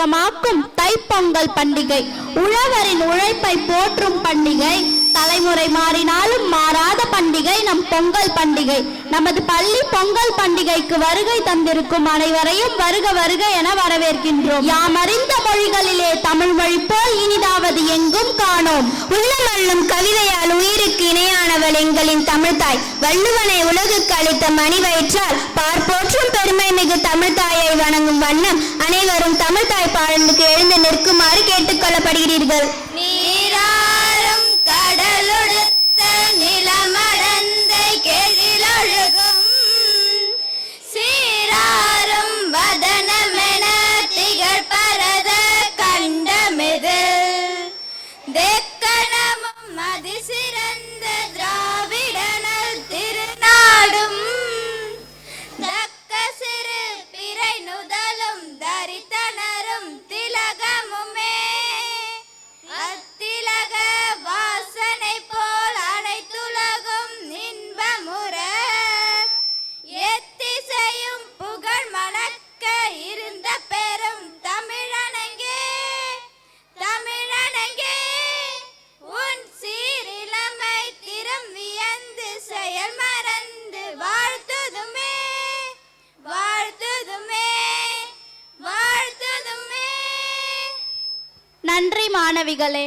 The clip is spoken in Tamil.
தெய்வமாக்கும் தைப்பொங்கல் பண்டிகை உழவரின் உழைப்பை போற்றும் பண்டிகை. தலைமுறை மாறினாலும் மாறாத பண்டிகை நம் பொங்கல் பண்டிகை. நமது பள்ளி பொங்கல் பண்டிகைக்கு வருகை தந்திருக்கும் அனைவரையும் வருக வருக என வரவேற்கின்றோம். யாமறிந்த மொழிகளிலே தமிழ் மொழி போல் இனிதாவது எங்கும் காணோம். உள்ளமல்லும் கவிதையால் உயிருக்கு இணையானவள் எங்களின் தமிழ்தாய். வள்ளுவனை உலகுக்கு அளித்த மணி வயிற்றால் பார்ப்போற்றும் பெருமை மிகு தமிழ்தாயை வணங்கும் வண்ணம் அனைவரும் தமிழ்தாய் பாடலுக்கு எழுந்து நிற்குமாறு கேட்டுக்கொள்ளப்படுகிறீர்கள். நீராறும் கடலொடுத்த நிலமடந்த கெழிலொழுகும் சீராறும் வதனமென திகழ் பரத கண்டமிது தெக்கணமும் அதிசிறந்த திராவிடனல் திருநாடும் தக்க சிறு பிறை நுதலும் தரித்தனரும் திலகமுமே அத்திலக வாசனை போல் அனைத்துலகும் இன்பமுற எத்திசையும் புகழ் மணக்க இருந்த பெரும் தமிழனங்கே தமிழனங்கே உன் சீரிலமை திறம் வியந்து செயல் மறந்து வாழ்த்துதுமே வாழ்த்துதுமே வாழ்த்துதுமே. நன்றி மாணவிகளே.